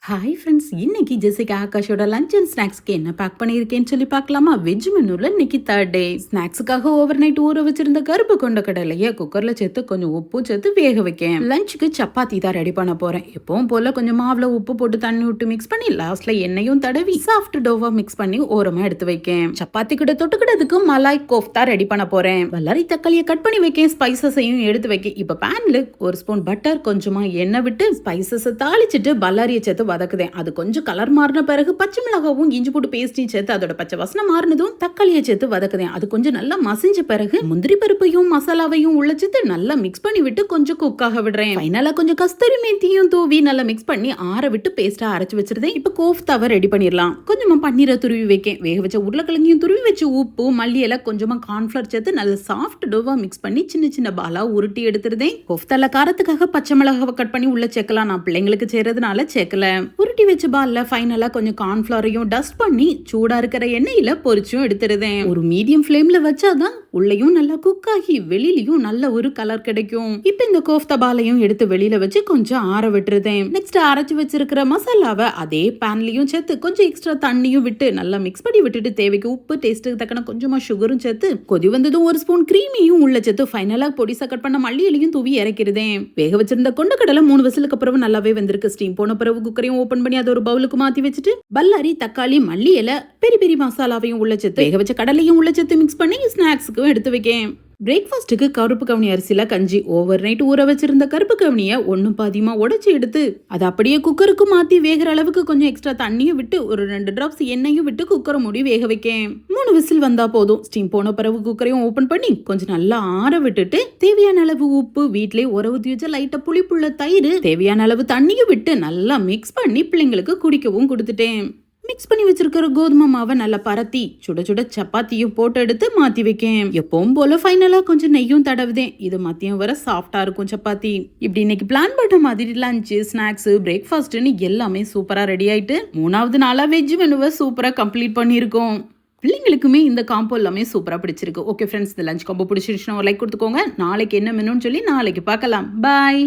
Hi friends, இன்னைக்கு Jessica ஆகாஷோட lunch and ஸ்நாக்ஸ்க்கு என்ன back பண்ணியிருக்கேன்னு சொல்லி பார்க்கலாமா? வெஜ் மெனுல இன்னைக்கு தேர்ட் டே. ஸ்நாக்ஸுக்காக ஓவர் நைட் ஊற வச்சிருந்த கருப்பு கொண்ட கடலையை குக்கர்ல சேர்த்து கொஞ்சம் உப்பு சேர்த்து வேக வைக்கேன். லஞ்சுக்கு சப்பாத்தி தான் ரெடி பண்ண போறேன். எப்பவும் போல கொஞ்சம் மாவுல உப்பு போட்டு தண்ணி விட்டு மிக்ஸ் பண்ணி லாஸ்ட்ல எண்ணெயும் தடவி சாஃப்ட் டோவா மிக்ஸ் பண்ணி ஓரமா எடுத்து வைக்கேன். சப்பாத்தி கிட்ட தொட்டுக்கிட்டதுக்கு மலாய் கோஃப்தா ரெடி பண்ண போறேன். வல்லாரி தக்காளியை கட் பண்ணி வைக்கேன். ஸ்பைசஸையும் எடுத்து வைக்க. இப்ப பேன்ல ஒரு ஸ்பூன் பட்டர், கொஞ்சமா எண்ணெய் விட்டு ஸ்பைசஸை தாளிச்சிட்டு பல்லாரியை சேர்த்து வதக்குதேன். அது கொஞ்சம் கலர் மாறின பிறகு பச்சை மிளகாவும் இஞ்சி போட்டு பேஸ்டையும் சேர்த்து அதோட பச்சை வாசனை மாறினதும் தக்காளியை சேர்த்து வதக்குதேன். அது கொஞ்சம் நல்லா மசிஞ்ச பிறகு முந்திரி பருப்பையும் மசாலாவையும் உள்ள சேர்த்து நல்லா மிக்ஸ் பண்ணி விட்டு கொஞ்சம் குக் ஆக விடுறேன். ஃபைனலா கொஞ்சம் கஸ்தூரி மேத்தியும் தூவி நல்லா மிக்ஸ் பண்ணி ஆற விட்டு பேஸ்டா அரைச்சு வச்சிருந்தேன். இப்ப கோஃப்தாவை ரெடி பண்ணிடலாம். கொஞ்சமா பன்னீரை துருவி வைக்கேன். வேக வச்ச உருளைக்கிழங்கையும் துருவி வச்சு உப்பு மல்லி எல்லாம் கொஞ்சமா கார்ன்ஃபிளவர் சேர்த்து நல்ல சாஃப்ட் டோவா மிக்ஸ் பண்ணி சின்ன சின்ன பாலா உருட்டி எடுத்துருதேன். கோஃப்தால காரத்துக்காக பச்சை மிளகாவை கட் பண்ணி உள்ள சேர்க்கலாம். நான் பிள்ளைங்களுக்கு செய்யறதுனால சேர்க்கல. உருட்டி வச்ச பால்ல ஃபைனலா கொஞ்சம் கார்ன்ஃபிளவரையும் டஸ்ட் பண்ணி சூடா இருக்கிற எண்ணெயில பொரிச்சும் எடுத்துருதேன். ஒரு மீடியம் ஃபிளேம்ல வச்சாதான் உள்ளேயும் நல்லா குக் ஆகி வெளியிலயும் நல்ல ஒரு கலர் கிடைக்கும். இப்ப இந்த கோஃப்தா பாலையும் எடுத்து வெளியில வச்சு கொஞ்சம் ஆற விட்டுருதேன். நெக்ஸ்ட் அரைச்சு வச்சிருக்கிற மசாலாவை அதே பேன்லயும் சேர்த்து கொஞ்சம் எக்ஸ்ட்ரா தண்ணியும் விட்டு நல்லா மிக்ஸ் பண்ணி விட்டுட்டு தேவைக்கு உப்பு, டேஸ்ட்டுக்கு தக்கன கொஞ்சமா சுகரும் சேர்த்து கொதி வந்ததும் ஒரு ஸ்பூன் கிரீமியும் உள்ள சேர்த்து ஃபைனலா பொடிசா கட் பண்ண மல்லியிலையும் தூவி இறக்கிறதேன். வேக வச்சிருந்த கொண்டக்கடலை 3 விசிலுக்கு அப்புறம் நல்லாவே வெந்திருக்கு. ஸ்டீம் போன பிறகு குக்கரையும் ஓபன் பண்ணி அதை ஒரு பவுலுக்கு மாத்தி வச்சுட்டு பல்லாரி தக்காளி மல்லி இலை பெரிய பெரிய மசாலாவையும் உள்ள சேர்த்து வேக வச்ச கடலையும் உள்ள சேர்த்து மிக்ஸ் பண்ணி ஸ்நாக்ஸுக்கும் எடுத்து வைக்கேன். பிரேக்ஃபாஸ்ட்டுக்கு கருப்பு கவுனி அரிசியில கஞ்சி. ஓவர் நைட் ஊற வச்சிருந்த கருப்பு கவுனியை ஒன்னும் பாதியமா உடைச்சு எடுத்து அதை அப்படியே குக்கருக்கு மாத்தி வேகிற அளவுக்கு கொஞ்சம் எக்ஸ்ட்ரா தண்ணியும் விட்டு ஒரு 2 டிராப்ஸ் எண்ணெயும் விட்டு குக்கரை மூடி வேக வைக்கேன். 3 விசில் வந்தா போதும். ஸ்டீம் போன பிறகு குக்கரையும் ஓபன் பண்ணி கொஞ்சம் நல்லா ஆற விட்டுட்டு தேவையான அளவு உப்பு, வீட்லயே ஊத்தி வச்ச லைட்டா புளிப்புள்ள தயிர், தேவையான அளவு தண்ணியும் விட்டு நல்லா மிக்ஸ் பண்ணி பிள்ளைங்களுக்கு குடிக்கவும் கொடுத்துட்டேன். மிக்ஸ் பண்ணி வச்சிருக்கிற கோதுமை மாவை நல்லா பரத்தி சுட சுட சப்பாத்தியும் போட்டு எடுத்து மாத்தி வைக்கேன். எப்பவும் போல ஃபைனலா கொஞ்சம் நெய்யும் தடவுதேன். இது மதியம் வர சாஃப்டா இருக்கும் சப்பாத்தி. இப்படி இன்னைக்கு பிளான் பண்ண மாதிரி லஞ்ச், ஸ்நாக்ஸ், பிரேக்ஃபாஸ்ட்னு எல்லாமே சூப்பரா ரெடி ஆயிட்டு 3வது நாளா வெஜ் மெனுவை சூப்பரா கம்ப்ளீட் பண்ணியிருக்கோம். பிள்ளைங்களுக்குமே இந்த காம்போ எல்லாமே சூப்பரா பிடிச்சிருக்கு. ஓகே ஃப்ரெண்ட்ஸ், இந்த லஞ்ச் காம்போ பிடிச்சிருச்சுன்னா ஒரு லைக் கொடுத்துக்கோங்க. நாளைக்கு என்ன மெனுன்னு சொல்லி நாளைக்கு பார்க்கலாம். பாய்.